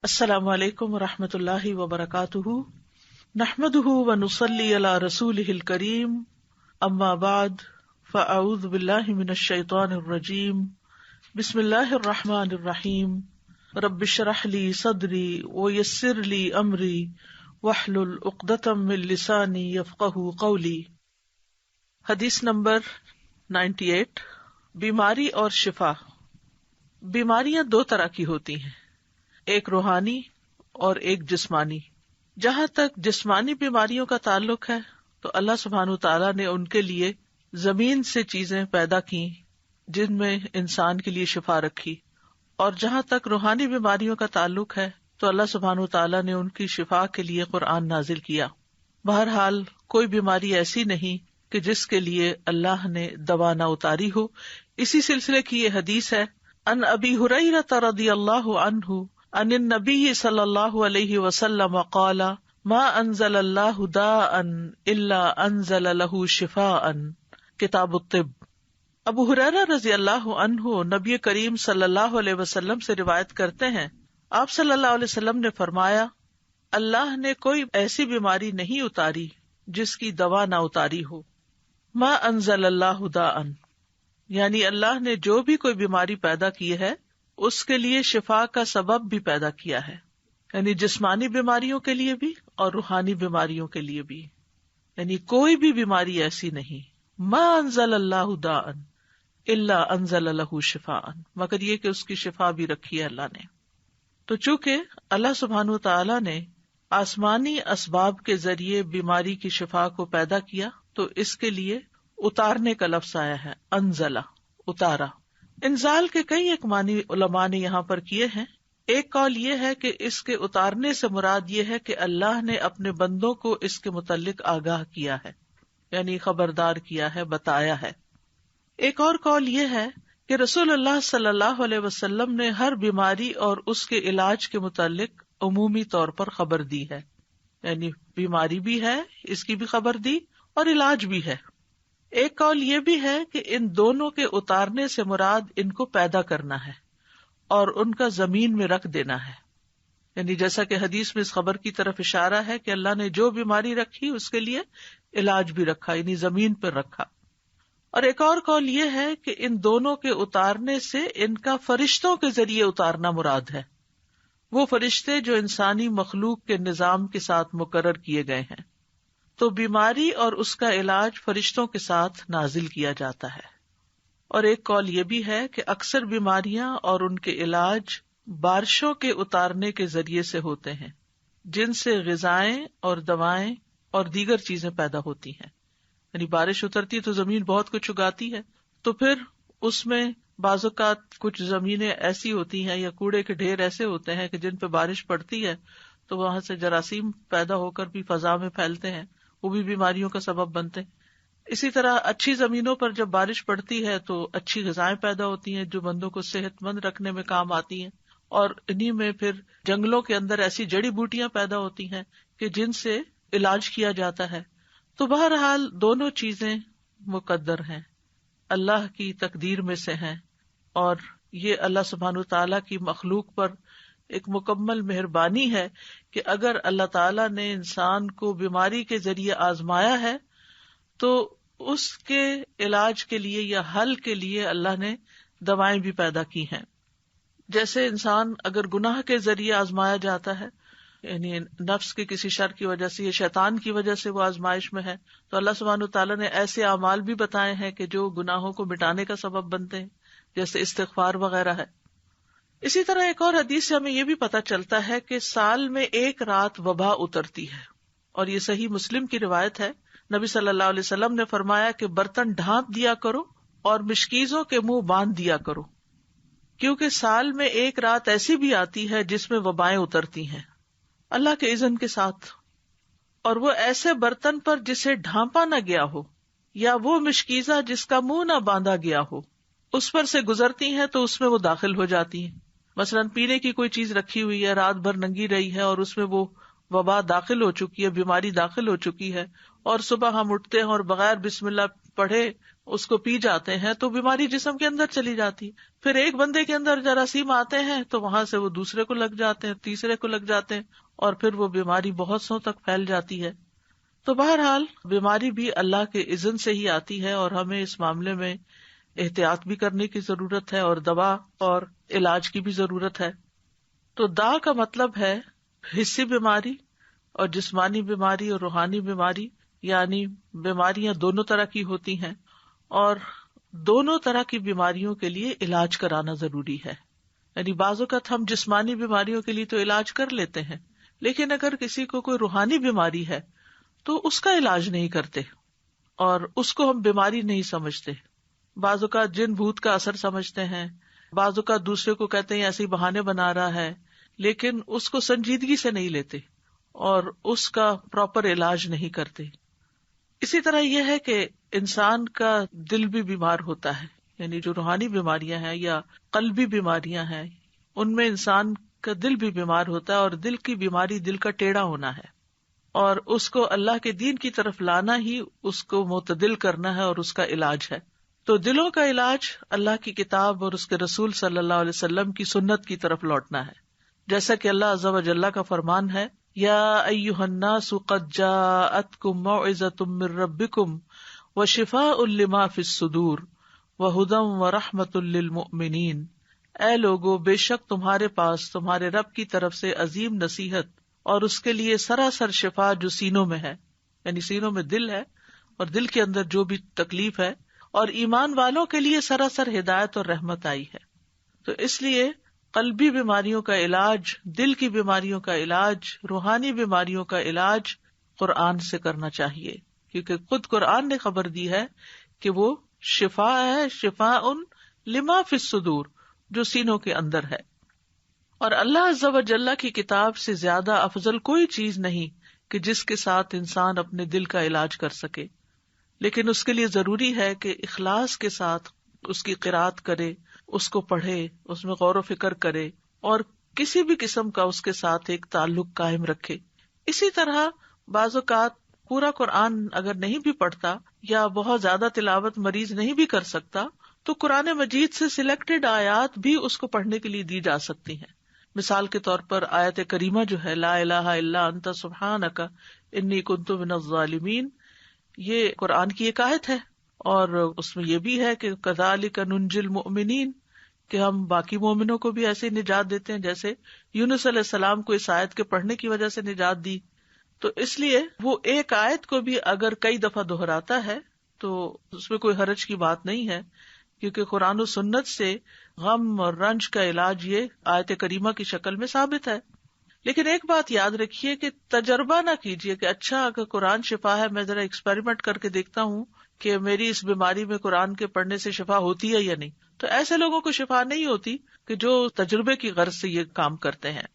السلام علیکم ورحمۃ اللہ وبرکاتہ، نحمده ونصلی علی رسولہ الکریم، اما بعد فاعوذ باللہ من الشیطان الرجیم، بسم اللہ الرحمن الرحیم، رب اشرح لی صدری ویسر لی امری واحلل عقدۃ من لسانی یفقہوا قولی۔ حدیث نمبر 98، بیماری اور شفا۔ بیماریاں دو طرح کی ہوتی ہیں، ایک روحانی اور ایک جسمانی۔ جہاں تک جسمانی بیماریوں کا تعلق ہے تو اللہ سبحانہ تعالیٰ نے ان کے لیے زمین سے چیزیں پیدا کی جن میں انسان کے لیے شفا رکھی، اور جہاں تک روحانی بیماریوں کا تعلق ہے تو اللہ سبحانہ تعالیٰ نے ان کی شفا کے لیے قرآن نازل کیا۔ بہرحال کوئی بیماری ایسی نہیں کہ جس کے لیے اللہ نے دوا نہ اتاری ہو۔ اسی سلسلے کی یہ حدیث ہے، ان ابی ہریرہ رضی اللہ عنہ ان النبی صلی اللہ علیہ وسلم قال ما انزل اللہ داء الا انزل له شفاء، کتاب الطب۔ ابو ہریرہ رضی اللہ عنہ نبی کریم صلی اللہ علیہ وسلم سے روایت کرتے ہیں، آپ صلی اللہ علیہ وسلم نے فرمایا، اللہ نے کوئی ایسی بیماری نہیں اتاری جس کی دوا نہ اتاری ہو۔ ما انزل اللہ داء، یعنی اللہ نے جو بھی کوئی بیماری پیدا کی ہے اس کے لیے شفا کا سبب بھی پیدا کیا ہے، یعنی جسمانی بیماریوں کے لیے بھی اور روحانی بیماریوں کے لیے بھی، یعنی کوئی بھی بیماری ایسی نہیں۔ ما انزل اللہ داء الا انزل له شفاء، مگر یہ کہ اس کی شفا بھی رکھی ہے اللہ نے۔ تو چونکہ اللہ سبحانہ تعالیٰ نے آسمانی اسباب کے ذریعے بیماری کی شفا کو پیدا کیا تو اس کے لیے اتارنے کا لفظ آیا ہے، انزلہ، اتارا۔ انزال کے کئی ایک معنی علماء نے یہاں پر کیے ہیں۔ ایک قول یہ ہے کہ اس کے اتارنے سے مراد یہ ہے کہ اللہ نے اپنے بندوں کو اس کے متعلق آگاہ کیا ہے، یعنی خبردار کیا ہے، بتایا ہے۔ ایک اور قول یہ ہے کہ رسول اللہ صلی اللہ علیہ وسلم نے ہر بیماری اور اس کے علاج کے متعلق عمومی طور پر خبر دی ہے، یعنی بیماری بھی ہے، اس کی بھی خبر دی، اور علاج بھی ہے۔ ایک قول یہ بھی ہے کہ ان دونوں کے اتارنے سے مراد ان کو پیدا کرنا ہے اور ان کا زمین میں رکھ دینا ہے، یعنی جیسا کہ حدیث میں اس خبر کی طرف اشارہ ہے کہ اللہ نے جو بیماری رکھی اس کے لیے علاج بھی رکھا، یعنی زمین پر رکھا۔ اور ایک اور قول یہ ہے کہ ان دونوں کے اتارنے سے ان کا فرشتوں کے ذریعے اتارنا مراد ہے، وہ فرشتے جو انسانی مخلوق کے نظام کے ساتھ مقرر کیے گئے ہیں۔ تو بیماری اور اس کا علاج فرشتوں کے ساتھ نازل کیا جاتا ہے۔ اور ایک قول یہ بھی ہے کہ اکثر بیماریاں اور ان کے علاج بارشوں کے اتارنے کے ذریعے سے ہوتے ہیں، جن سے غذائیں اور دوائیں اور دیگر چیزیں پیدا ہوتی ہیں۔ یعنی بارش اترتی ہے تو زمین بہت کچھ اگاتی ہے، تو پھر اس میں بعض اوقات کچھ زمینیں ایسی ہوتی ہیں یا کوڑے کے ڈھیر ایسے ہوتے ہیں کہ جن پہ بارش پڑتی ہے تو وہاں سے جراثیم پیدا ہو کر بھی فضا میں پھیلتے ہیں، وہ بھی بیماریوں کا سبب بنتے ہیں۔ اسی طرح اچھی زمینوں پر جب بارش پڑتی ہے تو اچھی غذائیں پیدا ہوتی ہیں جو بندوں کو صحت مند رکھنے میں کام آتی ہیں، اور انہی میں پھر جنگلوں کے اندر ایسی جڑی بوٹیاں پیدا ہوتی ہیں کہ جن سے علاج کیا جاتا ہے۔ تو بہرحال دونوں چیزیں مقدر ہیں، اللہ کی تقدیر میں سے ہیں، اور یہ اللہ سبحانہ تعالیٰ کی مخلوق پر ایک مکمل مہربانی ہے کہ اگر اللہ تعالیٰ نے انسان کو بیماری کے ذریعے آزمایا ہے تو اس کے علاج کے لیے یا حل کے لیے اللہ نے دوائیں بھی پیدا کی ہیں۔ جیسے انسان اگر گناہ کے ذریعے آزمایا جاتا ہے، یعنی نفس کے کسی شر کی وجہ سے یا شیطان کی وجہ سے وہ آزمائش میں ہے، تو اللہ سبحانہ تعالیٰ نے ایسے اعمال بھی بتائے ہیں کہ جو گناہوں کو مٹانے کا سبب بنتے ہیں، جیسے استغفار وغیرہ ہے۔ اسی طرح ایک اور حدیث سے ہمیں یہ بھی پتہ چلتا ہے کہ سال میں ایک رات وبا اترتی ہے، اور یہ صحیح مسلم کی روایت ہے۔ نبی صلی اللہ علیہ وسلم نے فرمایا کہ برتن ڈھانپ دیا کرو اور مشکیزوں کے منہ باندھ دیا کرو، کیونکہ سال میں ایک رات ایسی بھی آتی ہے جس میں وبائیں اترتی ہیں اللہ کے اذن کے ساتھ، اور وہ ایسے برتن پر جسے ڈھانپا نہ گیا ہو یا وہ مشکیزہ جس کا منہ نہ باندھا گیا ہو اس پر سے گزرتی ہیں تو اس میں وہ داخل ہو جاتی ہیں۔ مثلاً پینے کی کوئی چیز رکھی ہوئی ہے، رات بھر ننگی رہی ہے اور اس میں وہ وبا داخل ہو چکی ہے، بیماری داخل ہو چکی ہے، اور صبح ہم اٹھتے ہیں اور بغیر بسم اللہ پڑھے اس کو پی جاتے ہیں تو بیماری جسم کے اندر چلی جاتی. پھر ایک بندے کے اندر جراثیم آتے ہیں تو وہاں سے وہ دوسرے کو لگ جاتے ہیں, تیسرے کو لگ جاتے ہیں, اور پھر وہ بیماری بہت سو تک پھیل جاتی ہے. تو بہرحال بیماری بھی اللہ کے اذن سے ہی آتی ہے, اور ہمیں اس معاملے میں احتیاط بھی کرنے کی ضرورت ہے, اور دوا اور علاج کی بھی ضرورت ہے. تو دا کا مطلب ہے حسی بیماری, اور جسمانی بیماری اور روحانی بیماری, یعنی بیماریاں دونوں طرح کی ہوتی ہیں, اور دونوں طرح کی بیماریوں کے لیے علاج کرانا ضروری ہے. یعنی بعض اوقات ہم جسمانی بیماریوں کے لیے تو علاج کر لیتے ہیں, لیکن اگر کسی کو کوئی روحانی بیماری ہے تو اس کا علاج نہیں کرتے, اور اس کو ہم بیماری نہیں سمجھتے. بعض اوقات جن بھوت کا اثر سمجھتے ہیں, بعض اوقات دوسرے کو کہتے ہیں ایسے بہانے بنا رہا ہے, لیکن اس کو سنجیدگی سے نہیں لیتے اور اس کا پراپر علاج نہیں کرتے. اسی طرح یہ ہے کہ انسان کا دل بھی بیمار ہوتا ہے, یعنی جو روحانی بیماریاں ہیں یا قلبی بیماریاں ہیں, ان میں انسان کا دل بھی بیمار ہوتا ہے, اور دل کی بیماری دل کا ٹیڑھا ہونا ہے, اور اس کو اللہ کے دین کی طرف لانا ہی اس کو معتدل کرنا ہے اور اس کا علاج ہے. تو دلوں کا علاج اللہ کی کتاب اور اس کے رسول صلی اللہ علیہ وسلم کی سنت کی طرف لوٹنا ہے, جیسا کہ اللہ عز و جل کا فرمان ہے, یا ایھا الناس قد جاءتکم موعظۃ من ربکم وشفاء لما فی الصدور وہدی ورحمۃ للمؤمنین. اے لوگو, بے شک تمہارے پاس تمہارے رب کی طرف سے عظیم نصیحت اور اس کے لیے سراسر شفا جو سینوں میں ہے, یعنی سینوں میں دل ہے اور دل کے اندر جو بھی تکلیف ہے, اور ایمان والوں کے لیے سراسر ہدایت اور رحمت آئی ہے. تو اس لیے قلبی بیماریوں کا علاج, دل کی بیماریوں کا علاج, روحانی بیماریوں کا علاج قرآن سے کرنا چاہیے, کیونکہ خود قرآن نے خبر دی ہے کہ وہ شفا ہے, شفاء لما فی الصدور, جو سینوں کے اندر ہے. اور اللہ عز و جل کی کتاب سے زیادہ افضل کوئی چیز نہیں کہ جس کے ساتھ انسان اپنے دل کا علاج کر سکے, لیکن اس کے لیے ضروری ہے کہ اخلاص کے ساتھ اس کی قرأت کرے, اس کو پڑھے, اس میں غور و فکر کرے, اور کسی بھی قسم کا اس کے ساتھ ایک تعلق قائم رکھے. اسی طرح بعض اوقات پورا قرآن اگر نہیں بھی پڑھتا یا بہت زیادہ تلاوت مریض نہیں بھی کر سکتا, تو قرآن مجید سے سلیکٹڈ آیات بھی اس کو پڑھنے کے لیے دی جا سکتی ہیں. مثال کے طور پر آیت کریمہ جو ہے, لا الہ الا انت سبحانک انی کنت من الظالمین, یہ قرآن کی ایک آیت ہے, اور اس میں یہ بھی ہے کہ کذالک ننجی المؤمنین, کہ ہم باقی مومنوں کو بھی ایسے نجات دیتے ہیں جیسے یونس علیہ السلام کو اس آیت کے پڑھنے کی وجہ سے نجات دی. تو اس لیے وہ ایک آیت کو بھی اگر کئی دفعہ دہراتا ہے تو اس میں کوئی حرج کی بات نہیں ہے, کیونکہ قرآن و سنت سے غم اور رنج کا علاج یہ آیت کریمہ کی شکل میں ثابت ہے. لیکن ایک بات یاد رکھیے کہ تجربہ نہ کیجیے کہ اچھا اگر قرآن شفا ہے, میں ذرا ایکسپیریمنٹ کر کے دیکھتا ہوں کہ میری اس بیماری میں قرآن کے پڑھنے سے شفا ہوتی ہے یا نہیں. تو ایسے لوگوں کو شفا نہیں ہوتی کہ جو تجربے کی غرض سے یہ کام کرتے ہیں.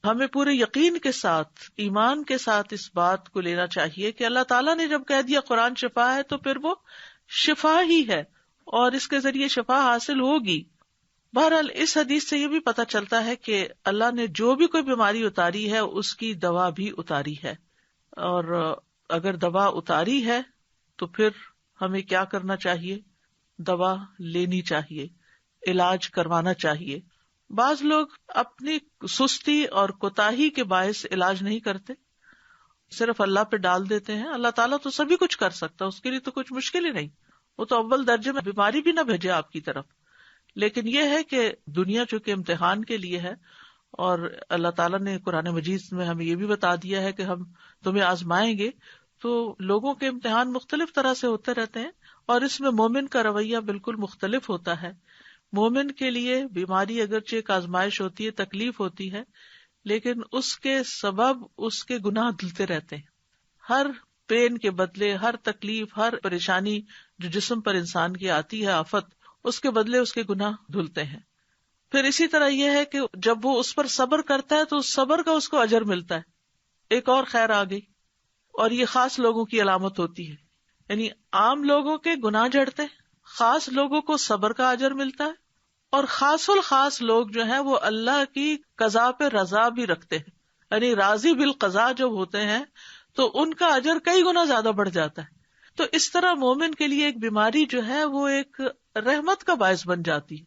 ہمیں پورے یقین کے ساتھ, ایمان کے ساتھ اس بات کو لینا چاہیے کہ اللہ تعالیٰ نے جب کہہ دیا قرآن شفا ہے تو پھر وہ شفا ہی ہے, اور اس کے ذریعے شفا حاصل ہوگی. بہرحال اس حدیث سے یہ بھی پتہ چلتا ہے کہ اللہ نے جو بھی کوئی بیماری اتاری ہے اس کی دوا بھی اتاری ہے, اور اگر دوا اتاری ہے تو پھر ہمیں کیا کرنا چاہیے؟ دوا لینی چاہیے, علاج کروانا چاہیے. بعض لوگ اپنی سستی اور کوتاہی کے باعث علاج نہیں کرتے, صرف اللہ پہ ڈال دیتے ہیں. اللہ تعالیٰ تو سبھی کچھ کر سکتا ہے, اس کے لیے تو کچھ مشکل ہی نہیں, وہ تو اول درجے میں بیماری بھی نہ بھیجے آپ کی طرف. لیکن یہ ہے کہ دنیا چونکہ امتحان کے لیے ہے, اور اللہ تعالیٰ نے قرآن مجید میں ہمیں یہ بھی بتا دیا ہے کہ ہم تمہیں آزمائیں گے. تو لوگوں کے امتحان مختلف طرح سے ہوتے رہتے ہیں, اور اس میں مومن کا رویہ بالکل مختلف ہوتا ہے. مومن کے لیے بیماری اگرچہ ایک آزمائش ہوتی ہے, تکلیف ہوتی ہے, لیکن اس کے سبب اس کے گناہ دھلتے رہتے ہیں. ہر پین کے بدلے, ہر تکلیف, ہر پریشانی جو جسم پر انسان کی آتی ہے, آفت, اس کے بدلے اس کے گناہ دھلتے ہیں. پھر اسی طرح یہ ہے کہ جب وہ اس پر صبر کرتا ہے تو اس صبر کا اس کو اجر ملتا ہے. ایک اور خیر آ گئی, اور یہ خاص لوگوں کی علامت ہوتی ہے. یعنی عام لوگوں کے گناہ جھڑتے, خاص لوگوں کو صبر کا اجر ملتا ہے, اور خاص الخاص لوگ جو ہیں وہ اللہ کی قضا پہ رضا بھی رکھتے ہیں. یعنی راضی بالقضاء جب ہوتے ہیں تو ان کا اجر کئی گنا زیادہ بڑھ جاتا ہے. تو اس طرح مومن کے لیے ایک بیماری جو ہے وہ ایک رحمت کا باعث بن جاتی.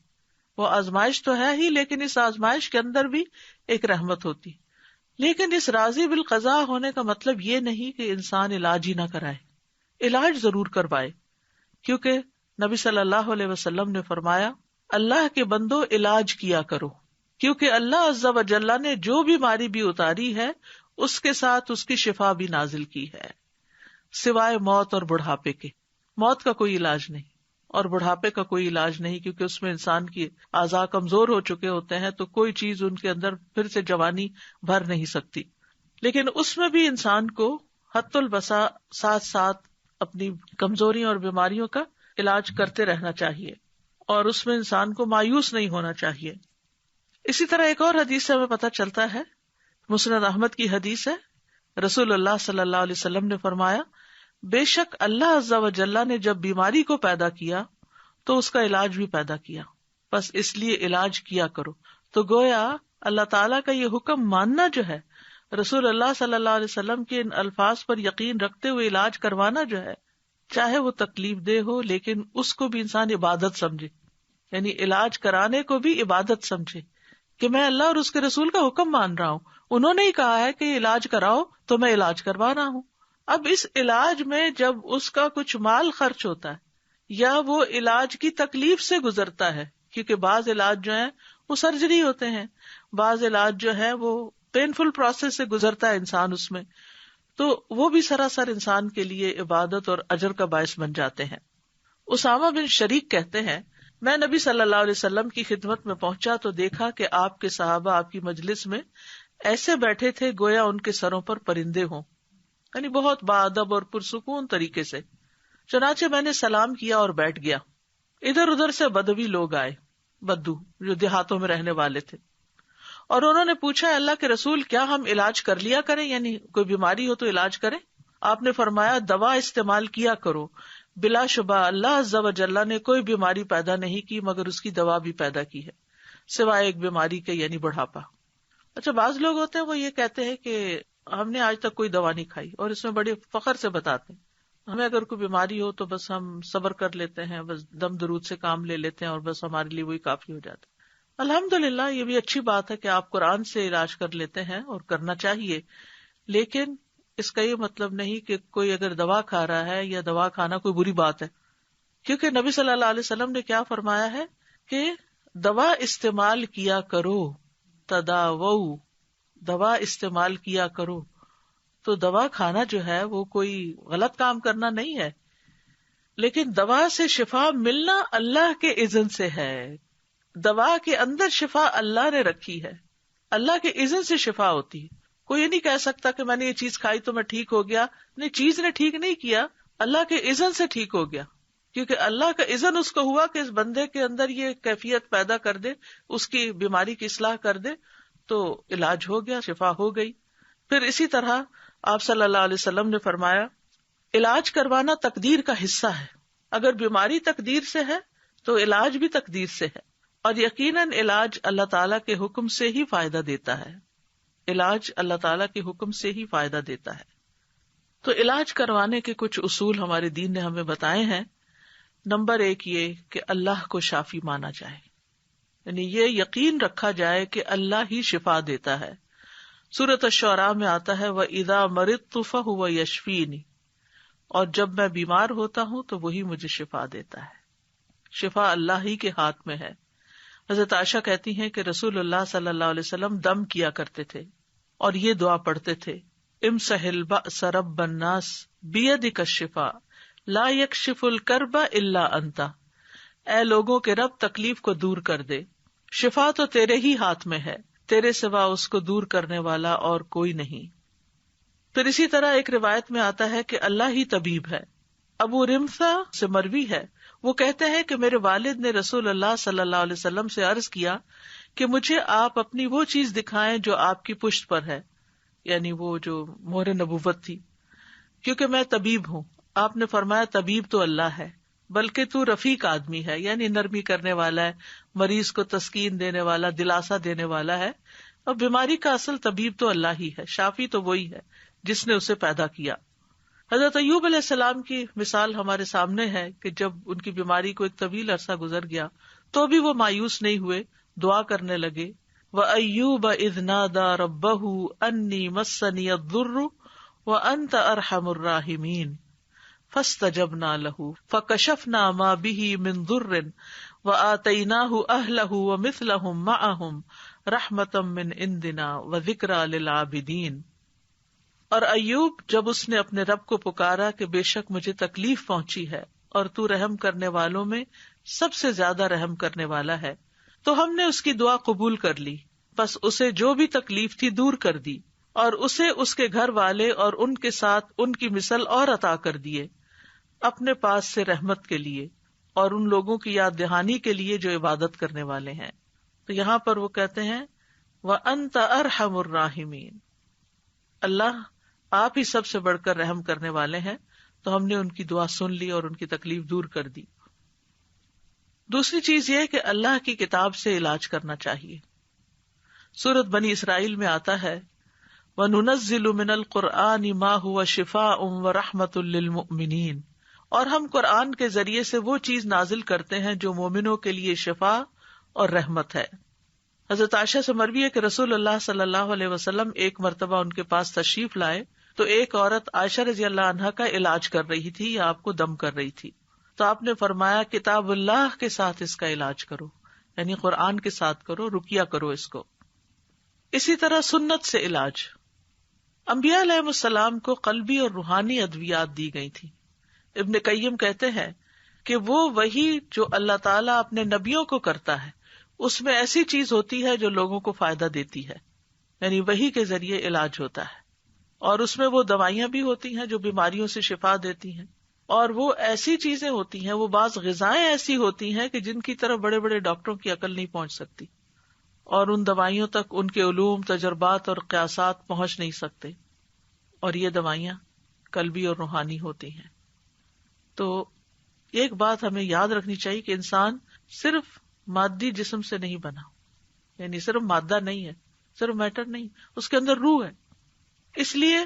وہ آزمائش تو ہے ہی، لیکن اس آزمائش کے اندر بھی ایک رحمت ہوتی. لیکن اس راضی بالقضاء ہونے کا مطلب یہ نہیں کہ انسان علاج ہی نہ کرائے. علاج ضرور کروائے، کیونکہ نبی صلی اللہ علیہ وسلم نے فرمایا اللہ کے بندو علاج کیا کرو، کیونکہ اللہ عز و جل نے جو بیماری بھی اتاری ہے اس کے ساتھ اس کی شفا بھی نازل کی ہے، سوائے موت اور بڑھاپے کے. موت کا کوئی علاج نہیں اور بڑھاپے کا کوئی علاج نہیں، کیونکہ اس میں انسان کی اعضاء کمزور ہو چکے ہوتے ہیں، تو کوئی چیز ان کے اندر پھر سے جوانی بھر نہیں سکتی. لیکن اس میں بھی انسان کو حد البسا ساتھ ساتھ اپنی کمزوریوں اور بیماریوں کا علاج کرتے رہنا چاہیے، اور اس میں انسان کو مایوس نہیں ہونا چاہیے. اسی طرح ایک اور حدیث سے ہمیں پتہ چلتا ہے، مسند احمد کی حدیث ہے، رسول اللہ صلی اللہ علیہ وسلم نے فرمایا بے شک اللہ عز و جل نے جب بیماری کو پیدا کیا تو اس کا علاج بھی پیدا کیا، بس اس لیے علاج کیا کرو. تو گویا اللہ تعالیٰ کا یہ حکم ماننا جو ہے، رسول اللہ صلی اللہ علیہ وسلم کے ان الفاظ پر یقین رکھتے ہوئے علاج کروانا جو ہے، چاہے وہ تکلیف دہ ہو لیکن اس کو بھی انسان عبادت سمجھے. یعنی علاج کرانے کو بھی عبادت سمجھے کہ میں اللہ اور اس کے رسول کا حکم مان رہا ہوں، انہوں نے ہی کہا ہے کہ علاج کراؤ تو میں علاج کروا رہا ہوں. اب اس علاج میں جب اس کا کچھ مال خرچ ہوتا ہے یا وہ علاج کی تکلیف سے گزرتا ہے، کیونکہ بعض علاج جو ہیں وہ سرجری ہوتے ہیں، بعض علاج جو ہے وہ پینفل پروسیس سے گزرتا ہے انسان اس میں، تو وہ بھی سراسر انسان کے لیے عبادت اور اجر کا باعث بن جاتے ہیں. اسامہ بن شریک کہتے ہیں میں نبی صلی اللہ علیہ وسلم کی خدمت میں پہنچا تو دیکھا کہ آپ کے صحابہ آپ کی مجلس میں ایسے بیٹھے تھے گویا ان کے سروں پر پرندے ہوں، یعنی بہت باادب اور پرسکون طریقے سے. چنانچہ میں نے سلام کیا اور بیٹھ گیا. ادھر ادھر سے بدوی لوگ آئے، بدو جو دیہاتوں میں رہنے والے تھے، اور انہوں نے پوچھا اللہ کے رسول کیا ہم علاج کر لیا کریں، یعنی کوئی بیماری ہو تو علاج کریں. آپ نے فرمایا دوا استعمال کیا کرو، بلا شبہ اللہ عز و جل نے کوئی بیماری پیدا نہیں کی مگر اس کی دوا بھی پیدا کی ہے، سوائے ایک بیماری کے یعنی بڑھاپا. اچھا، بعض لوگ ہوتے ہیں وہ یہ کہتے ہیں کہ ہم نے آج تک کوئی دوا نہیں کھائی، اور اس میں بڑے فخر سے بتاتے ہیں ہمیں اگر کوئی بیماری ہو تو بس ہم صبر کر لیتے ہیں، بس دم درود سے کام لے لیتے ہیں اور بس ہمارے لیے وہی کافی ہو جاتا ہے. الحمدللہ یہ بھی اچھی بات ہے کہ آپ قرآن سے علاج کر لیتے ہیں اور کرنا چاہیے، لیکن اس کا یہ مطلب نہیں کہ کوئی اگر دوا کھا رہا ہے یا دوا کھانا کوئی بری بات ہے، کیونکہ نبی صلی اللہ علیہ وسلم نے کیا فرمایا ہے کہ دوا استعمال کیا کرو، تداوؤ، دوا استعمال کیا کرو. تو دوا کھانا جو ہے وہ کوئی غلط کام کرنا نہیں ہے، لیکن دوا سے شفا ملنا اللہ کے اذن سے ہے. دوا کے اندر شفا اللہ نے رکھی ہے، اللہ کے اذن سے شفا ہوتی ہے. کوئی یہ نہیں کہہ سکتا کہ میں نے یہ چیز کھائی تو میں ٹھیک ہو گیا. نہیں، چیز نے ٹھیک نہیں کیا، اللہ کے اذن سے ٹھیک ہو گیا، کیونکہ اللہ کا اذن اس کو ہوا کہ اس بندے کے اندر یہ کیفیت پیدا کر دے، اس کی بیماری کی اصلاح کر دے، تو علاج ہو گیا، شفا ہو گئی. پھر اسی طرح آپ صلی اللہ علیہ وسلم نے فرمایا علاج کروانا تقدیر کا حصہ ہے. اگر بیماری تقدیر سے ہے تو علاج بھی تقدیر سے ہے، اور یقیناً علاج اللہ تعالیٰ کے حکم سے ہی فائدہ دیتا ہے. علاج اللہ تعالیٰ کے حکم سے ہی فائدہ دیتا ہے. تو علاج کروانے کے کچھ اصول ہمارے دین نے ہمیں بتائے ہیں. نمبر 1 یہ کہ اللہ کو شافی مانا جائے، یعنی یہ یقین رکھا جائے کہ اللہ ہی شفا دیتا ہے. سورۃ الشعراء میں آتا ہے وَإِذَا مَرِضْتُ فَهُوَ يَشْفِينِ، اور جب میں بیمار ہوتا ہوں تو وہی مجھے شفا دیتا ہے. شفا اللہ ہی کے ہاتھ میں ہے. حضرت عائشہ کہتی ہیں کہ رسول اللہ صلی اللہ علیہ وسلم دم کیا کرتے تھے اور یہ دعا پڑھتے تھے امسح البأس رب الناس بیدک الشفاء لا یکشف الکرب الا انت. اے لوگوں کے رب تکلیف کو دور کر دے، شفا تو تیرے ہی ہاتھ میں ہے، تیرے سوا اس کو دور کرنے والا اور کوئی نہیں. پھر اسی طرح ایک روایت میں آتا ہے کہ اللہ ہی طبیب ہے. ابو رمثا سے مروی ہے، وہ کہتے ہیں کہ میرے والد نے رسول اللہ صلی اللہ علیہ وسلم سے عرض کیا کہ مجھے آپ اپنی وہ چیز دکھائیں جو آپ کی پشت پر ہے، یعنی وہ جو مہر نبوت تھی، کیونکہ میں طبیب ہوں. آپ نے فرمایا طبیب تو اللہ ہے، بلکہ تو رفیق آدمی ہے، یعنی نرمی کرنے والا ہے، مریض کو تسکین دینے والا، دلاسا دینے والا ہے. اور بیماری کا اصل طبیب تو اللہ ہی ہے، شافی تو وہی ہے جس نے اسے پیدا کیا. حضرت ایوب علیہ السلام کی مثال ہمارے سامنے ہے کہ جب ان کی بیماری کو ایک طویل عرصہ گزر گیا تو بھی وہ مایوس نہیں ہوئے، دعا کرنے لگے. وَأَيُّوبَ إِذْ نَادَى رَبَّهُ أَنِّي مَسَّنِيَ الضُّرُّ وَأَنْتَ أَرْحَمُ الرَّاحِمِينَ فَاسْتَجَبْنَا لَهُ فَكَشَفْنَا مَا بِهِ مِنْ ضُرٍّ وَآتَيْنَاهُ أَهْلَهُ وَمِثْلَهُمْ مَعَهُمْ رَحْمَةً مِّنْ عِنْدِنَا وَذِكْرَىٰ لِلْعَابِدِينَ. اور ایوب جب اس نے اپنے رب کو پکارا کہ بے شک مجھے تکلیف پہنچی ہے اور تو رحم کرنے والوں میں سب سے زیادہ رحم کرنے والا ہے، تو ہم نے اس کی دعا قبول کر لی، پس اسے جو بھی تکلیف تھی دور کر دی، اور اسے اس کے گھر والے اور ان کے ساتھ ان کی مثل اور عطا کر دیے اپنے پاس سے رحمت کے لیے اور ان لوگوں کی یاد دہانی کے لیے جو عبادت کرنے والے ہیں. تو یہاں پر وہ کہتے ہیں وَأَنْتَ أَرْحَمُ الرَّاحِمِينَ، اللہ آپ ہی سب سے بڑھ کر رحم کرنے والے ہیں. تو ہم نے ان کی دعا سن لی اور ان کی تکلیف دور کر دی. دوسری چیز یہ کہ اللہ کی کتاب سے علاج کرنا چاہیے. سورۃ بنی اسرائیل میں آتا ہے وَنُنَزِّلُ مِنَ الْقُرْآنِ مَا هُوَ شِفَاءٌ وَرَحْمَةٌ لِّلْمُؤْمِنِينَ، اور ہم قرآن کے ذریعے سے وہ چیز نازل کرتے ہیں جو مومنوں کے لیے شفا اور رحمت ہے. حضرت عائشہ سے مروی ہے کہ رسول اللہ صلی اللہ علیہ وسلم ایک مرتبہ ان کے پاس تشریف لائے تو ایک عورت عائشہ رضی اللہ عنہا کا علاج کر رہی تھی یا آپ کو دم کر رہی تھی. تو آپ نے فرمایا کتاب اللہ کے ساتھ اس کا علاج کرو، یعنی قرآن کے ساتھ کرو، رقیہ کرو اس کو. اسی طرح سنت سے علاج. انبیاء علیہ السلام کو قلبی اور روحانی ادویات دی گئی تھی. ابن قیم کہتے ہیں کہ وہ وہی جو اللہ تعالیٰ اپنے نبیوں کو کرتا ہے اس میں ایسی چیز ہوتی ہے جو لوگوں کو فائدہ دیتی ہے، یعنی وحی کے ذریعے علاج ہوتا ہے. اور اس میں وہ دوائیاں بھی ہوتی ہیں جو بیماریوں سے شفا دیتی ہیں، اور وہ ایسی چیزیں ہوتی ہیں، وہ بعض غذائیں ایسی ہوتی ہیں کہ جن کی طرف بڑے بڑے ڈاکٹروں کی عقل نہیں پہنچ سکتی، اور ان دوائیوں تک ان کے علوم، تجربات اور قیاسات پہنچ نہیں سکتے. اور یہ دوائیاں قلبی اور روحانی ہوتی ہیں. تو ایک بات ہمیں یاد رکھنی چاہیے کہ انسان صرف مادی جسم سے نہیں بنا، یعنی صرف مادہ نہیں ہے، صرف میٹر نہیں، اس کے اندر روح ہے. اس لیے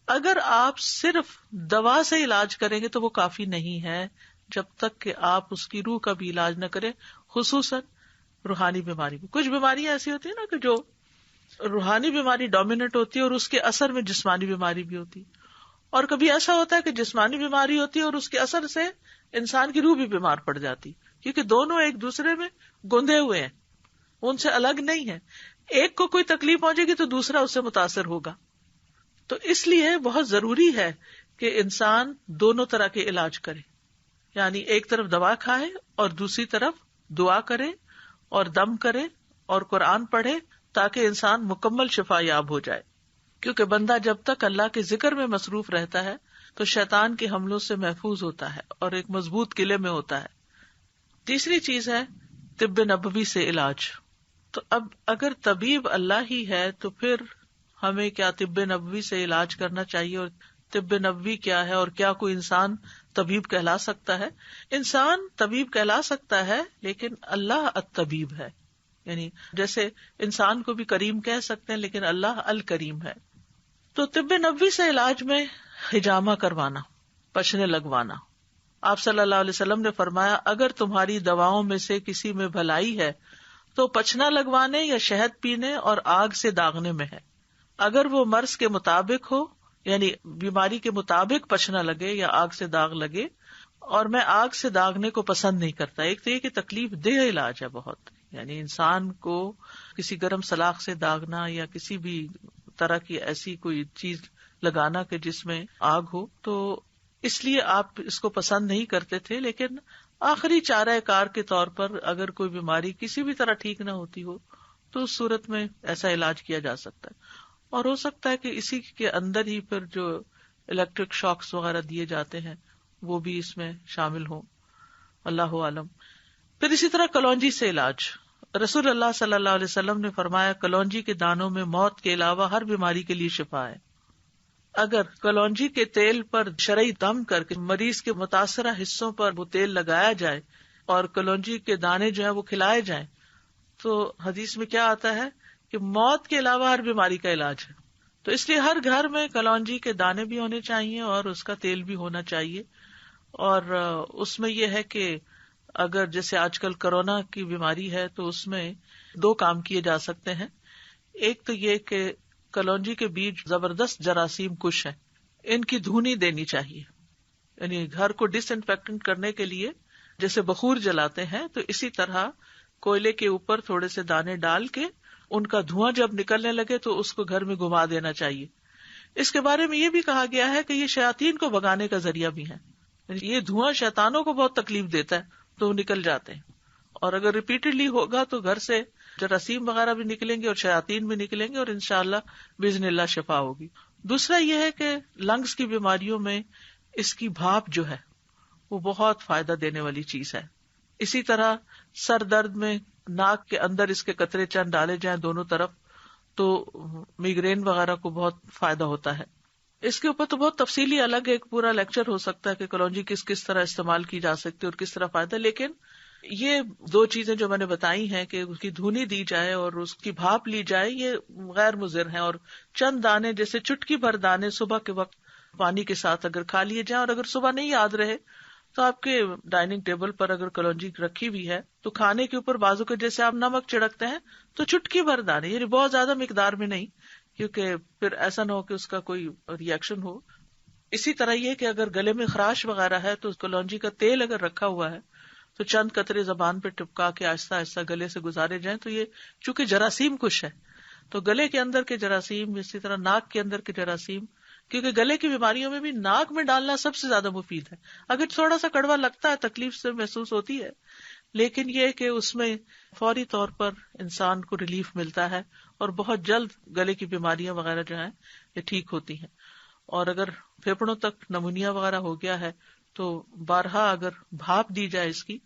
اگر آپ صرف دوا سے علاج کریں گے تو وہ کافی نہیں ہے جب تک کہ آپ اس کی روح کا بھی علاج نہ کریں، خصوصاً روحانی بیماری میں. کچھ بیماریاں ایسی ہوتی ہیں نا کہ جو روحانی بیماری ڈومیننٹ ہوتی ہے اور اس کے اثر میں جسمانی بیماری بھی ہوتی ہے، اور کبھی ایسا ہوتا ہے کہ جسمانی بیماری ہوتی ہے اور اس کے اثر سے انسان کی روح بھی بیمار پڑ جاتی، کیونکہ دونوں ایک دوسرے میں گندے ہوئے ہیں، ان سے الگ نہیں ہے. ایک کو کوئی تکلیف پہنچے گی تو دوسرا اس سے متاثر ہوگا. تو اس لیے بہت ضروری ہے کہ انسان دونوں طرح کے علاج کرے، یعنی ایک طرف دوا کھائے اور دوسری طرف دعا کرے اور دم کرے اور قرآن پڑھے تاکہ انسان مکمل شفا یاب ہو جائے. کیونکہ بندہ جب تک اللہ کے ذکر میں مصروف رہتا ہے تو شیطان کے حملوں سے محفوظ ہوتا ہے اور ایک مضبوط قلعے میں ہوتا ہے. تیسری چیز ہے طب نبوی سے علاج. تو اب اگر طبیب اللہ ہی ہے تو پھر ہمیں کیا طب نبوی سے علاج کرنا چاہیے، اور طب نبوی کیا ہے، اور کیا کوئی انسان طبیب کہلا سکتا ہے؟ انسان طبیب کہلا سکتا ہے لیکن اللہ الطبیب ہے. یعنی جیسے انسان کو بھی کریم کہہ سکتے ہیں لیکن اللہ الکریم ہے. تو طب نبوی سے علاج میں حجامہ کروانا، پچھنے لگوانا. آپ صلی اللہ علیہ وسلم نے فرمایا اگر تمہاری دواؤں میں سے کسی میں بھلائی ہے تو پچھنا لگوانے یا شہد پینے اور آگ سے داغنے میں ہے. اگر وہ مرض کے مطابق ہو، یعنی بیماری کے مطابق پچھنا لگے یا آگ سے داغ لگے، اور میں آگ سے داغنے کو پسند نہیں کرتا. ایک تو یہ کہ تکلیف دہ علاج ہے بہت، یعنی انسان کو کسی گرم سلاخ سے داغنا یا کسی بھی طرح کی ایسی کوئی چیز لگانا کہ جس میں آگ ہو، تو اس لیے آپ اس کو پسند نہیں کرتے تھے. لیکن آخری چارہ کار کے طور پر اگر کوئی بیماری کسی بھی طرح ٹھیک نہ ہوتی ہو تو اس صورت میں ایسا علاج کیا جا سکتا ہے. اور ہو سکتا ہے کہ اسی کے اندر ہی پھر جو الیکٹرک شاکس وغیرہ دیے جاتے ہیں وہ بھی اس میں شامل ہوں، اللہ عالم. پھر اسی طرح کلونجی سے علاج. رسول اللہ صلی اللہ علیہ وسلم نے فرمایا کلونجی کے دانوں میں موت کے علاوہ ہر بیماری کے لیے شفا ہے. اگر کلونجی کے تیل پر شرعی دم کر کے مریض کے متاثرہ حصوں پر وہ تیل لگایا جائے اور کلونجی کے دانے جو ہیں وہ کھلائے جائیں تو حدیث میں کیا آتا ہے کہ موت کے علاوہ ہر بیماری کا علاج ہے. تو اس لیے ہر گھر میں کلونجی کے دانے بھی ہونے چاہیے اور اس کا تیل بھی ہونا چاہیے. اور اس میں یہ ہے کہ اگر جیسے آج کل کورونا کی بیماری ہے تو اس میں 2 کام کیے جا سکتے ہیں. ایک تو یہ کہ کلونجی کے بیج زبردست جراثیم کش ہیں، ان کی دھونی دینی چاہیے. یعنی گھر کو ڈس انفیکٹنٹ کرنے کے لیے جیسے بخور جلاتے ہیں تو اسی طرح کوئلے کے اوپر تھوڑے سے دانے ڈال کے ان کا دھواں جب نکلنے لگے تو اس کو گھر میں گھما دینا چاہیے. اس کے بارے میں یہ بھی کہا گیا ہے کہ یہ شیاطین کو بھگانے کا ذریعہ بھی ہے. یہ دھواں شیطانوں کو بہت تکلیف دیتا ہے تو وہ نکل جاتے ہیں. اور اگر ریپیٹڈلی ہوگا تو گھر سے جراثیم وغیرہ بھی نکلیں گے اور شیاطین بھی نکلیں گے اور انشاءاللہ باذن اللہ شفا ہوگی. دوسرا یہ ہے کہ لنگس کی بیماریوں میں اس کی بھاپ جو ہے وہ بہت فائدہ دینے والی چیز ہے. اسی طرح سر درد میں ناک کے اندر اس کے قطرے چند ڈالے جائیں دونوں طرف تو میگرین وغیرہ کو بہت فائدہ ہوتا ہے. اس کے اوپر تو بہت تفصیلی الگ ایک پورا لیکچر ہو سکتا ہے کہ کلونجی کس طرح استعمال کی جا سکتی ہے اور کس طرح فائدہ. لیکن یہ 2 چیزیں جو میں نے بتائی ہیں کہ اس کی دھونی دی جائے اور اس کی بھاپ لی جائے یہ غیر مضر ہیں. اور چند دانے جیسے چٹکی بھر دانے صبح کے وقت پانی کے ساتھ اگر کھا لیے جائیں، اور اگر صبح نہیں یاد رہے تو آپ کے ڈائننگ ٹیبل پر اگر کلونجی رکھی ہوئی ہے تو کھانے کے اوپر بازو کے جیسے آپ نمک چھڑکتے ہیں تو چٹکی بھر دانے، یعنی بہت زیادہ مقدار میں نہیں، کیونکہ پھر ایسا نہ ہو کہ اس کا کوئی ری ایکشن ہو. اسی طرح یہ کہ اگر گلے میں خراش وغیرہ ہے تو کلونجی کا تیل اگر رکھا ہوا ہے تو چند قطرے زبان پہ ٹپکا کے آہستہ آہستہ گلے سے گزارے جائیں تو یہ چونکہ جراثیم کش ہے تو گلے کے اندر کے جراثیم، اسی طرح ناک کے اندر کے جراثیم، کیونکہ گلے کی بیماریوں میں بھی ناک میں ڈالنا سب سے زیادہ مفید ہے. اگر تھوڑا سا کڑوا لگتا ہے، تکلیف سے محسوس ہوتی ہے، لیکن یہ کہ اس میں فوری طور پر انسان کو ریلیف ملتا ہے اور بہت جلد گلے کی بیماریاں وغیرہ جو ہیں یہ ٹھیک ہوتی ہیں. اور اگر پھیپڑوں تک نمونیا وغیرہ ہو گیا ہے تو بارہا اگر بھاپ دی جائے اس کی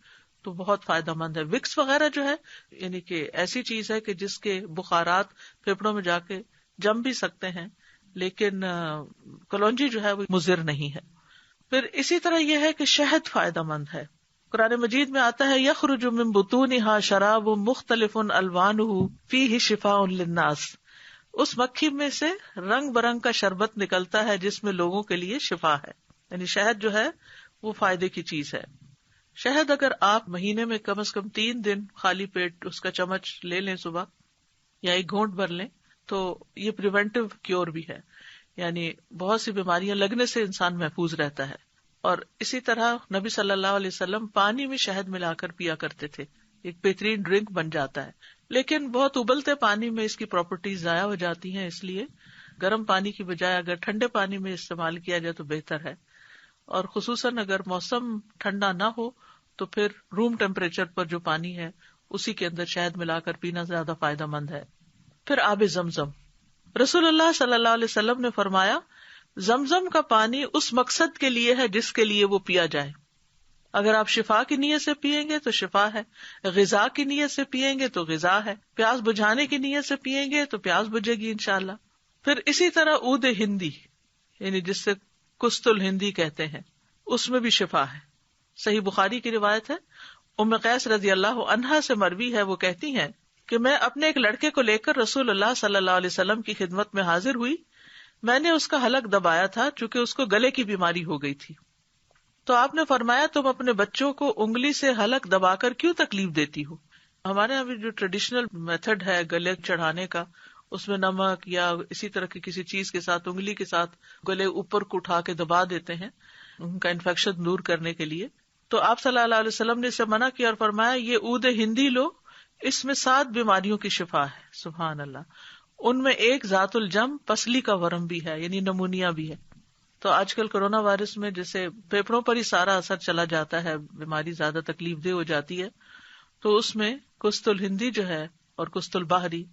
تو بہت فائدہ مند ہے. وکس وغیرہ جو ہے یعنی کہ ایسی چیز ہے کہ جس کے بخارات پھیپڑوں میں جا کے جم بھی سکتے ہیں، لیکن کلونجی جو ہے وہ مضر نہیں ہے. پھر اسی طرح یہ ہے کہ شہد فائدہ مند ہے. قرآن مجید میں آتا ہے یخرج من بطونها شراب مختلف الوانہ فیہ شفاء للناس. اس مکھی میں سے رنگ برنگ کا شربت نکلتا ہے جس میں لوگوں کے لیے شفا ہے. یعنی شہد جو ہے وہ فائدے کی چیز ہے. شہد اگر آپ مہینے میں کم از کم 3 دن خالی پیٹ اس کا چمچ لے لیں صبح یا 1 گھونٹ بھر لیں تو یہ پریونٹیو کیور بھی ہے، یعنی بہت سی بیماریاں لگنے سے انسان محفوظ رہتا ہے. اور اسی طرح نبی صلی اللہ علیہ وسلم پانی میں شہد ملا کر پیا کرتے تھے، ایک بہترین ڈرنک بن جاتا ہے. لیکن بہت ابلتے پانی میں اس کی پراپرٹیز ضائع ہو جاتی ہیں، اس لیے گرم پانی کی بجائے اگر ٹھنڈے پانی میں استعمال کیا جائے تو بہتر ہے. اور خصوصاً اگر موسم ٹھنڈا نہ ہو تو پھر روم ٹیمپریچر پر جو پانی ہے اسی کے اندر شہد ملا کر پینا زیادہ فائدہ مند ہے. پھر آب زمزم، رسول اللہ صلی اللہ علیہ وسلم نے فرمایا زمزم کا پانی اس مقصد کے لیے ہے جس کے لیے وہ پیا جائے. اگر آپ شفا کی نیت سے پیئیں گے تو شفا ہے، غذا کی نیت سے پیئیں گے تو غذا ہے، پیاس بجھانے کی نیت سے پیئیں گے تو پیاس بجھے گی انشاءاللہ. پھر اسی طرح عود ہندی یعنی جس سے کست الہندی کہتے ہیں اس میں بھی شفا ہے. صحیح بخاری کی روایت ہے، ام قیس رضی اللہ عنہا سے مروی ہے، وہ کہتی ہیں کہ میں اپنے ایک لڑکے کو لے کر رسول اللہ صلی اللہ علیہ وسلم کی خدمت میں حاضر ہوئی. میں نے اس کا حلق دبایا تھا چونکہ اس کو گلے کی بیماری ہو گئی تھی. تو آپ نے فرمایا تم اپنے بچوں کو انگلی سے حلق دبا کر کیوں تکلیف دیتی ہو؟ ہمارے یہاں بھی جو ٹریڈیشنل میتھڈ ہے گلے چڑھانے کا، اس میں نمک یا اسی طرح کی کسی چیز کے ساتھ انگلی کے ساتھ گلے اوپر کو اٹھا کے دبا دیتے ہیں ان کا انفیکشن دور کرنے کے لیے. تو آپ صلی اللہ علیہ وسلم نے اسے منع کیا اور فرمایا یہ عود ہندی لو، اس میں 7 بیماریوں کی شفا ہے. سبحان اللہ. ان میں ایک ذات الجم پسلی کا ورم بھی ہے، یعنی نمونیا بھی ہے. تو آج کل کورونا وائرس میں جیسے پھیپڑوں پر ہی سارا اثر چلا جاتا ہے، بیماری زیادہ تکلیف دہ ہو جاتی ہے، تو اس میں کست الہندی جو ہے اور کست البحری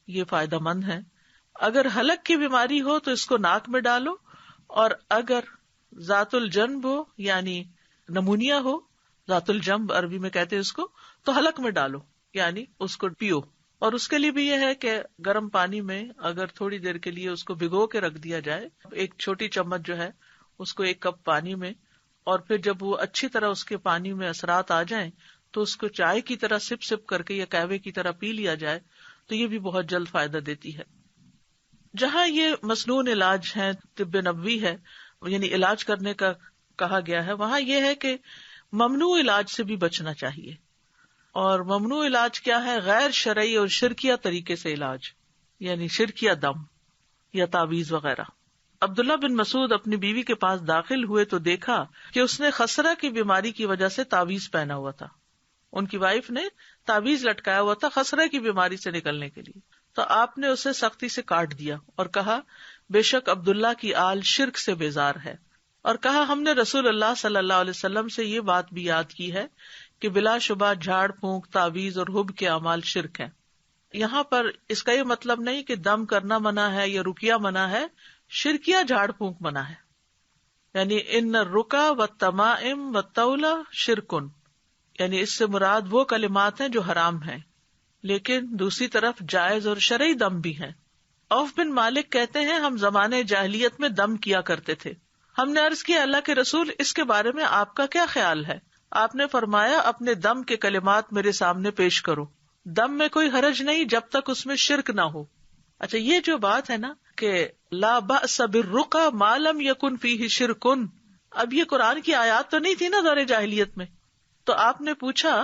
یہ فائدہ مند ہے. اگر حلق کی بیماری ہو تو اس کو ناک میں ڈالو، اور اگر ذات الجنب ہو یعنی نمونیا ہو، ذات الجنب عربی میں کہتے ہیں اس کو، تو حلق میں ڈالو یعنی اس کو پیو. اور اس کے لیے بھی یہ ہے کہ گرم پانی میں اگر تھوڑی دیر کے لیے اس کو بھگو کے رکھ دیا جائے، ایک چھوٹی چمچ جو ہے اس کو 1 کپ پانی میں، اور پھر جب وہ اچھی طرح اس کے پانی میں اثرات آ جائیں تو اس کو چائے کی طرح سپ کر کے یا قہوے کی طرح پی لیا جائے تو یہ بھی بہت جلد فائدہ دیتی ہے. جہاں یہ مسنون علاج ہے، طب نبوی ہے، یعنی علاج کرنے کا کہا گیا ہے، وہاں یہ ہے کہ ممنوع علاج سے بھی بچنا چاہیے. اور ممنوع علاج کیا ہے؟ غیر شرعی اور شرکیہ طریقے سے علاج، یعنی شرکیہ دم یا تعویذ وغیرہ. عبداللہ بن مسعود اپنی بیوی کے پاس داخل ہوئے تو دیکھا کہ اس نے خسرہ کی بیماری کی وجہ سے تعویذ پہنا ہوا تھا. ان کی وائف نے تعویذ لٹکایا ہوا تھا خسرہ کی بیماری سے نکلنے کے لیے. تو آپ نے اسے سختی سے کاٹ دیا اور کہا بے شک عبداللہ کی آل شرک سے بیزار ہے، اور کہا ہم نے رسول اللہ صلی اللہ علیہ وسلم سے یہ بات بھی یاد کی ہے کہ بلا شبہ جھاڑ پھونک، تعویذ اور حب کے اعمال شرک ہیں. یہاں پر اس کا یہ مطلب نہیں کہ دم کرنا منع ہے یا رقیہ منع ہے، شرکیہ جھاڑ پھونک منع ہے. یعنی ان الرقیٰ والتمائم والطول شرکن، یعنی اس سے مراد وہ کلمات ہیں جو حرام ہیں، لیکن دوسری طرف جائز اور شرعی دم بھی ہیں. عوف بن مالک کہتے ہیں ہم زمانے جاہلیت میں دم کیا کرتے تھے. ہم نے عرض کیا اللہ کے رسول اس کے بارے میں آپ کا کیا خیال ہے؟ آپ نے فرمایا اپنے دم کے کلمات میرے سامنے پیش کرو، دم میں کوئی حرج نہیں جب تک اس میں شرک نہ ہو. اچھا، یہ جو بات ہے نا کہ لا بأس بالرقیٰ ما لم یکن فیہ شرکن، اب یہ قرآن کی آیات تو نہیں تھی نا دور جاہلیت میں. تو آپ نے پوچھا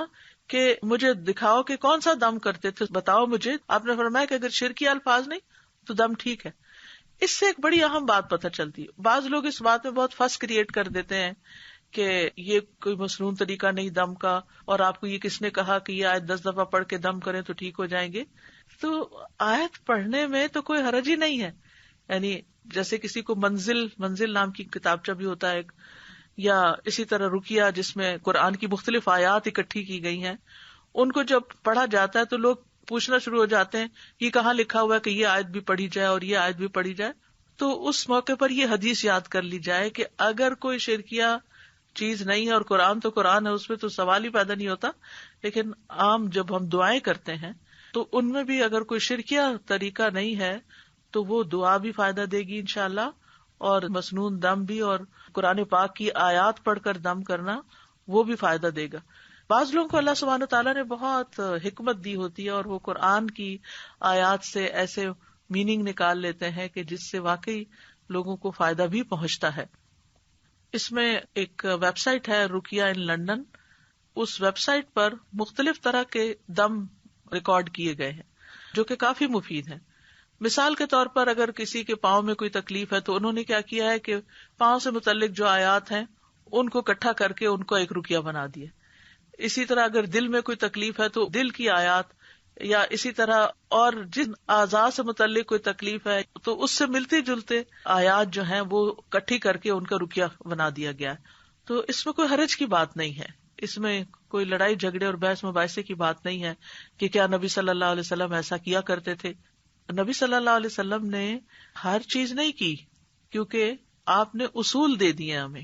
کہ مجھے دکھاؤ کہ کون سا دم کرتے تھے، بتاؤ مجھے. آپ نے فرمایا کہ اگر شرکی الفاظ نہیں تو دم ٹھیک ہے. اس سے ایک بڑی اہم بات پتہ چلتی ہے. بعض لوگ اس بات میں بہت فس کریٹ کر دیتے ہیں کہ یہ کوئی مسنون طریقہ نہیں دم کا، اور آپ کو یہ کس نے کہا کہ یہ آیت 10 دفعہ پڑھ کے دم کریں تو ٹھیک ہو جائیں گے. تو آیت پڑھنے میں تو کوئی حرج ہی نہیں ہے. یعنی جیسے کسی کو منزل نام کی کتابچہ بھی ہوتا ہے، یا اسی طرح رقیہ جس میں قرآن کی مختلف آیات اکٹھی کی گئی ہیں، ان کو جب پڑھا جاتا ہے تو لوگ پوچھنا شروع ہو جاتے ہیں یہ کہاں لکھا ہوا ہے کہ یہ آیت بھی پڑھی جائے اور یہ آیت بھی پڑھی جائے. تو اس موقع پر یہ حدیث یاد کر لی جائے کہ اگر کوئی شرکیہ چیز نہیں ہے، اور قرآن تو قرآن ہے، اس میں تو سوال ہی پیدا نہیں ہوتا، لیکن عام جب ہم دعائیں کرتے ہیں تو ان میں بھی اگر کوئی شرکیہ طریقہ نہیں ہے تو وہ دعا بھی فائدہ دے گی انشاءاللہ، اور مسنون دم بھی، اور قرآن پاک کی آیات پڑھ کر دم کرنا وہ بھی فائدہ دے گا. بعض لوگوں کو اللہ سبحانہ تعالیٰ نے بہت حکمت دی ہوتی ہے اور وہ قرآن کی آیات سے ایسے میننگ نکال لیتے ہیں کہ جس سے واقعی لوگوں کو فائدہ بھی پہنچتا ہے. اس میں ایک ویب سائٹ ہے رقیہ ان لنڈن، اس ویب سائٹ پر مختلف طرح کے دم ریکارڈ کیے گئے ہیں جو کہ کافی مفید ہیں. مثال کے طور پر اگر کسی کے پاؤں میں کوئی تکلیف ہے تو انہوں نے کیا کیا ہے کہ پاؤں سے متعلق جو آیات ہیں ان کو اکٹھا کر کے ان کو ایک رقیہ بنا دیا. اسی طرح اگر دل میں کوئی تکلیف ہے تو دل کی آیات، یا اسی طرح اور جن اعضاء سے متعلق کوئی تکلیف ہے تو اس سے ملتے جلتے آیات جو ہیں وہ اکٹھی کر کے ان کا رقیہ بنا دیا گیا. تو اس میں کوئی حرج کی بات نہیں ہے، اس میں کوئی لڑائی جھگڑے اور بحث مباحثے کی بات نہیں ہے کہ کیا نبی صلی اللہ علیہ وسلم ایسا کیا کرتے تھے. نبی صلی اللہ علیہ وسلم نے ہر چیز نہیں کی، کیونکہ آپ نے اصول دے دیے ہمیں.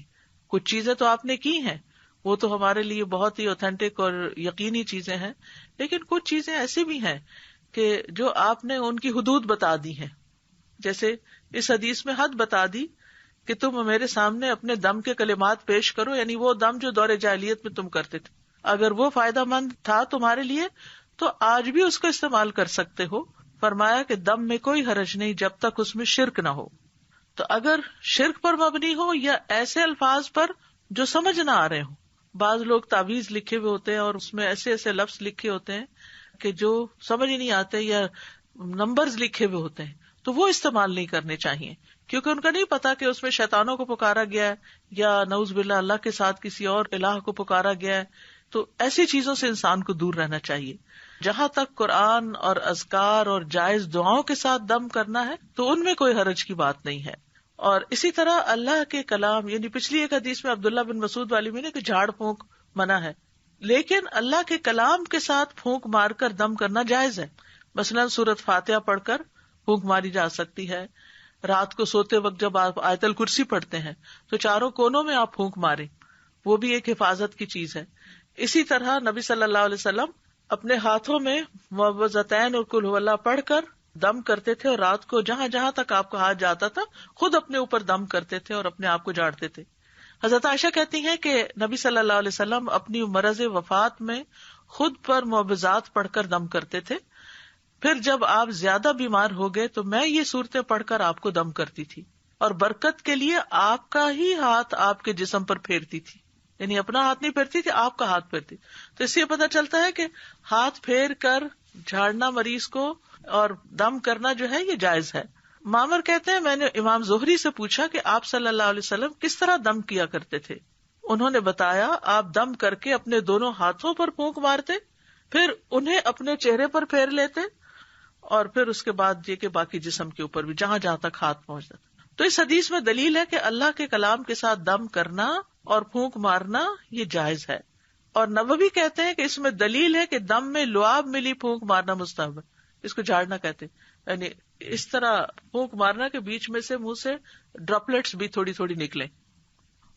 کچھ چیزیں تو آپ نے کی ہیں، وہ تو ہمارے لیے بہت ہی اوتھینٹک اور یقینی چیزیں ہیں، لیکن کچھ چیزیں ایسی بھی ہیں کہ جو آپ نے ان کی حدود بتا دی ہیں. جیسے اس حدیث میں حد بتا دی کہ تم میرے سامنے اپنے دم کے کلمات پیش کرو، یعنی وہ دم جو دور جاہلیت میں تم کرتے تھے، اگر وہ فائدہ مند تھا تمہارے لیے تو آج بھی اس کو استعمال کر سکتے ہو. فرمایا کہ دم میں کوئی حرج نہیں جب تک اس میں شرک نہ ہو. تو اگر شرک پر مبنی ہو یا ایسے الفاظ پر جو سمجھ نہ آ رہے ہوں، بعض لوگ تعویذ لکھے ہوئے ہوتے ہیں اور اس میں ایسے ایسے لفظ لکھے ہوتے ہیں کہ جو سمجھ ہی نہیں آتے، یا نمبرز لکھے ہوئے ہوتے ہیں، تو وہ استعمال نہیں کرنے چاہیے، کیونکہ ان کا نہیں پتا کہ اس میں شیطانوں کو پکارا گیا ہے یا نعوذ باللہ اللہ کے ساتھ کسی اور الہ کو پکارا گیا ہے. تو ایسی چیزوں سے انسان کو دور رہنا چاہیے. جہاں تک قرآن اور اذکار اور جائز دعاؤں کے ساتھ دم کرنا ہے تو ان میں کوئی حرج کی بات نہیں ہے. اور اسی طرح اللہ کے کلام، یعنی پچھلی ایک حدیث میں عبداللہ بن مسعود والی میں نے کہ جھاڑ پھونک منع ہے، لیکن اللہ کے کلام کے ساتھ پھونک مار کر دم کرنا جائز ہے. مثلاً سورۃ فاتحہ پڑھ کر پھونک ماری جا سکتی ہے. رات کو سوتے وقت جب آپ آیت الکرسی پڑھتے ہیں تو چاروں کونوں میں آپ پھونک ماریں، وہ بھی ایک حفاظت کی چیز ہے. اسی طرح نبی صلی اللہ علیہ وسلم اپنے ہاتھوں میں معوذتین اور قل هو اللہ پڑھ کر دم کرتے تھے، اور رات کو جہاں جہاں تک آپ کا ہاتھ جاتا تھا خود اپنے اوپر دم کرتے تھے اور اپنے آپ کو جھاڑتے تھے. حضرت عائشہ کہتی ہیں کہ نبی صلی اللہ علیہ وسلم اپنی مرض وفات میں خود پر معوذات پڑھ کر دم کرتے تھے. پھر جب آپ زیادہ بیمار ہو گئے تو میں یہ صورتیں پڑھ کر آپ کو دم کرتی تھی اور برکت کے لیے آپ کا ہی ہاتھ آپ کے جسم پر پھیرتی تھی، یعنی اپنا ہاتھ نہیں پھیرتی تھی، آپ کا ہاتھ پھیرتی. تو اس سے پتا چلتا ہے کہ ہاتھ پھیر کر جھاڑنا مریض کو اور دم کرنا جو ہے یہ جائز ہے. معمر کہتے ہیں میں نے امام زہری سے پوچھا کہ آپ صلی اللہ علیہ وسلم کس طرح دم کیا کرتے تھے. انہوں نے بتایا آپ دم کر کے اپنے دونوں ہاتھوں پر پھونک مارتے، پھر انہیں اپنے چہرے پر پھیر لیتے اور پھر اس کے بعد یہ کہ باقی جسم کے اوپر بھی جہاں جہاں تک ہاتھ پہنچتا. تو اس حدیث میں دلیل ہے کہ اللہ کے کلام کے ساتھ دم کرنا اور پھونک مارنا یہ جائز ہے. اور نووی کہتے ہیں کہ اس میں دلیل ہے کہ دم میں لعاب ملی پھونک مارنا مستحب ہے. اس کو جھاڑنا کہتے ہیں، یعنی اس طرح پھونک مارنا کے بیچ میں سے منہ سے ڈراپلیٹس بھی تھوڑی تھوڑی نکلیں.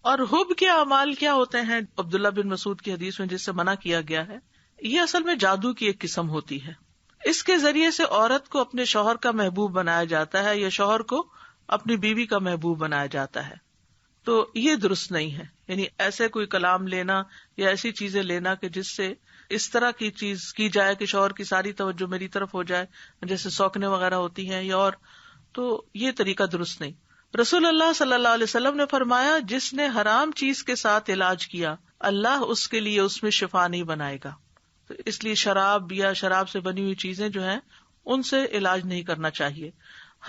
اور حب کے اعمال کیا ہوتے ہیں عبداللہ بن مسعود کی حدیث میں جس سے منع کیا گیا ہے؟ یہ اصل میں جادو کی ایک قسم ہوتی ہے. اس کے ذریعے سے عورت کو اپنے شوہر کا محبوب بنایا جاتا ہے یا شوہر کو اپنی بیوی کا محبوب بنایا جاتا ہے. تو یہ درست نہیں ہے، یعنی ایسے کوئی کلام لینا یا ایسی چیزیں لینا کہ جس سے اس طرح کی چیز کی جائے کہ شوہر کی ساری توجہ میری طرف ہو جائے، جیسے سوکنے وغیرہ ہوتی ہیں یا اور، تو یہ طریقہ درست نہیں. رسول اللہ صلی اللہ علیہ وسلم نے فرمایا جس نے حرام چیز کے ساتھ علاج کیا اللہ اس کے لیے اس میں شفا نہیں بنائے گا. تو اس لیے شراب یا شراب سے بنی ہوئی چیزیں جو ہیں ان سے علاج نہیں کرنا چاہیے.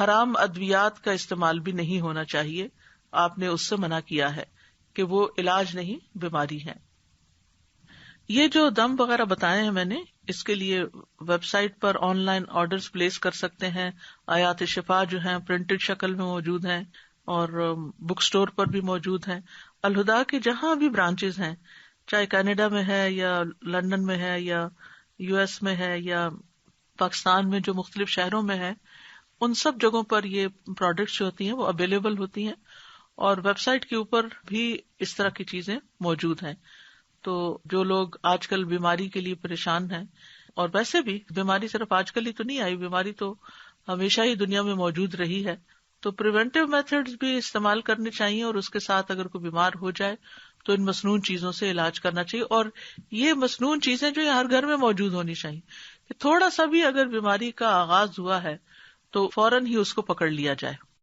حرام ادویات کا استعمال بھی نہیں ہونا چاہیے. آپ نے اس سے منع کیا ہے کہ وہ علاج نہیں بیماری ہے. یہ جو دم وغیرہ بتائے ہیں میں نے، اس کے لیے ویب سائٹ پر آن لائن آرڈرز پلیس کر سکتے ہیں. آیات شفا جو ہیں پرنٹڈ شکل میں موجود ہیں اور بک سٹور پر بھی موجود ہیں. الہدا کے جہاں بھی برانچز ہیں، چاہے کینیڈا میں ہے یا لندن میں ہے یا یو ایس میں ہے یا پاکستان میں جو مختلف شہروں میں ہے، ان سب جگہوں پر یہ پروڈکٹس جو ہوتی ہیں وہ اویلیبل ہوتی ہیں. اور ویب سائٹ کے اوپر بھی اس طرح کی چیزیں موجود ہیں. تو جو لوگ آج کل بیماری کے لیے پریشان ہیں، اور ویسے بھی بیماری صرف آج کل ہی تو نہیں آئی، بیماری تو ہمیشہ ہی دنیا میں موجود رہی ہے، تو پریونٹیو میتھڈز بھی استعمال کرنے چاہیے. اور اس کے ساتھ اگر کوئی بیمار ہو جائے تو ان مسنون چیزوں سے علاج کرنا چاہیے. اور یہ مسنون چیزیں جو ہر گھر میں موجود ہونی چاہیے کہ تھوڑا سا بھی اگر بیماری کا آغاز ہوا ہے تو فوراً ہی اس کو پکڑ لیا جائے.